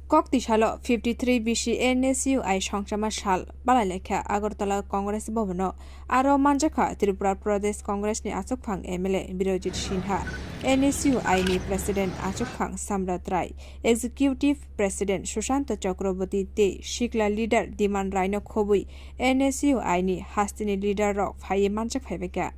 Kokti Shalo 53 BC NSUI Songchama Shal Palaikha Agartala Congress Bhavano Aro Manjaka Tripura Pradesh Congress ni Achokphang MLA Birojit Sinha NSUI ni President Achokphang Samrat Rai Executive President Sushant Chakraborty Te Shikla Leader Diman Raino Khobui NSUI ni Hastini Leader Rock Phaye Manjak Phaibeka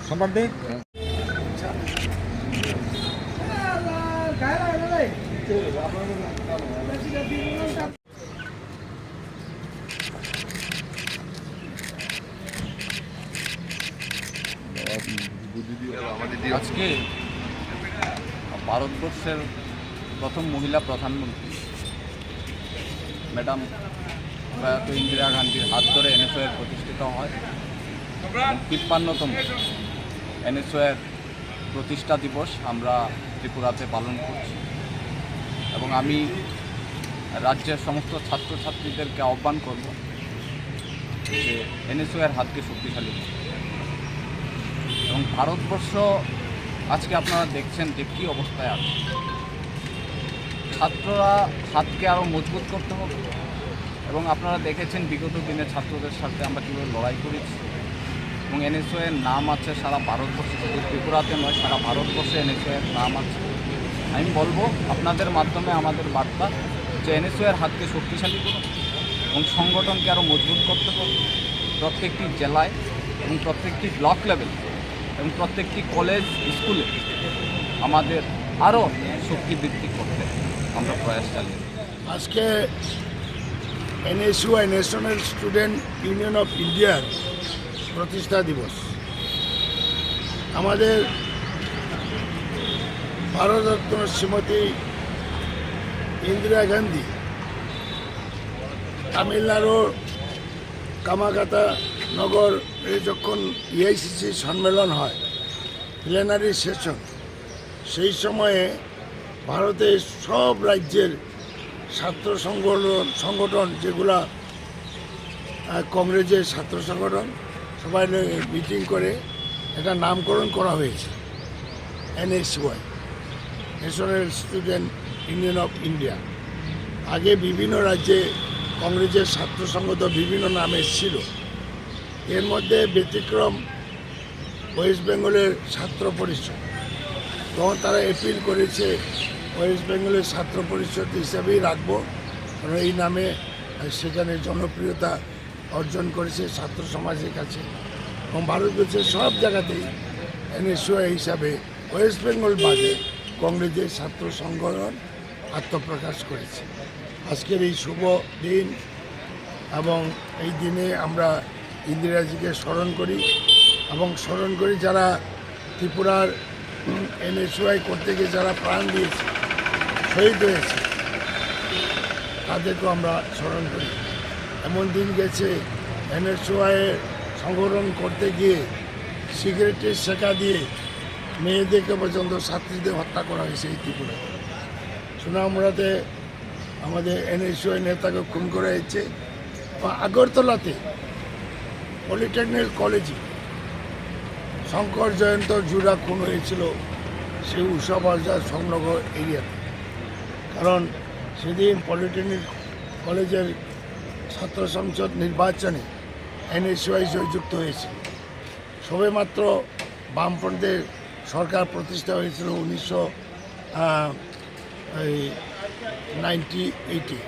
সম্পর্কে আজকে ভারতবর্ষের প্রথম মহিলা প্রধানমন্ত্রী madam প্রয়াত ইন্দিরা গান্ধীর হাত ধরে NSUI প্রতিষ্ঠিত হয় 53তম NSUI প্রতিষ্ঠা দিবস আমরা ত্রিপুরাতে পালন করছি এবং আমি রাজ্যের সমস্ত ছাত্রছাত্রীদেরকে আহ্বান করব যে NSUI হাতকে শক্তিশালী করতে এবং ভারতবর্ষ আজকে আপনারা দেখছেন যে কী অবস্থায় আছে ছাত্ররা হাতকে আরও মজবুত করতে হবে এবং আপনারা দেখেছেন বিগত দিনে ছাত্রদের সাথে আমরা কীভাবে লড়াই করেছি এবং NSUI নাম আছে সারা ভারতবর্ষে শুধু ত্রিপুরাতে নয় সারা ভারতবর্ষে NSUI নাম আছে আমি বলবো আপনাদের মাধ্যমে আমাদের বার্তা যে NSUI হাতকে শক্তিশালী করুন এবং সংগঠনকে আরও মজবুত করতে হবে প্রত্যেকটি জেলায় এবং প্রত্যেকটি ব্লক লেভেল এবং প্রত্যেকটি কলেজ স্কুলে আমাদের আরও শক্তি বৃদ্ধি করতে আমরা প্রয়াস চালিয়ে আজকে NSUI national student union of ইন্ডিয়ার প্রতিষ্ঠা দিবস আমাদের ভারতরত্ন শ্রীমতী ইন্দিরা গান্ধী তামিলনাড়ুর কামাকাতা নগরে যখন EICC সম্মেলন হয় প্লেনারি সেশন সেই সময়ে ভারতের সব রাজ্যের ছাত্র সংগঠন যেগুলা কংগ্রেসের ছাত্র সংগঠন সবাই মিটিং করে এটা নামকরণ করা হয়েছে NSUI national student union of India আগে বিভিন্ন রাজ্যে কংগ্রেসের ছাত্র সংগঠন বিভিন্ন নামে ছিল এর মধ্যে ব্যতিক্রম ওয়েস্ট বেঙ্গলের ছাত্র পরিষদ তখন তারা অ্যাপিল করেছে ওয়েস্ট বেঙ্গলের ছাত্র পরিষদ হিসাবেই রাখবো কারণ এই নামে সেখানে জনপ্রিয়তা অর্জন করেছে ছাত্র সমাজের কাছে এবং ভারতবর্ষের সব জায়গাতেই NSUI হিসাবে ওয়েস্ট বেঙ্গল বাদে কংগ্রেসের ছাত্র সংগঠন আত্মপ্রকাশ করেছে আজকের এই শুভ দিন এবং এই দিনে আমরা ইন্দিরাজিকে স্মরণ করি এবং স্মরণ করি যারা ত্রিপুরার NSUI করতে গিয়ে যারা প্রাণ দিয়েছে শহীদ হয়েছে তাদেরকেও আমরা স্মরণ করি এমন দিন গেছে NSUI সংগঠন করতে গিয়ে সিগারেটের শেখা দিয়ে মেয়েদেরকে পর্যন্ত ছাত্রীদের হত্যা করা হয়েছে এই ত্রিপুরাতে সুনামুড়াতে আমাদের NSUI নেতাকে খুন করা হয়েছে বা আগরতলাতে পলিটেকনিক কলেজে শঙ্কর জয়ন্ত জুড়া খুন হয়েছিল সেই উষা বাজার সংলগ্ন এরিয়াতে কারণ সেদিন পলিটেকনিক কলেজের ছাত্র সংসদ নির্বাচনে NSUI জয়যুক্ত হয়েছে সবেমাত্র বামফ্রন্টের সরকার প্রতিষ্ঠা হয়েছিল 1998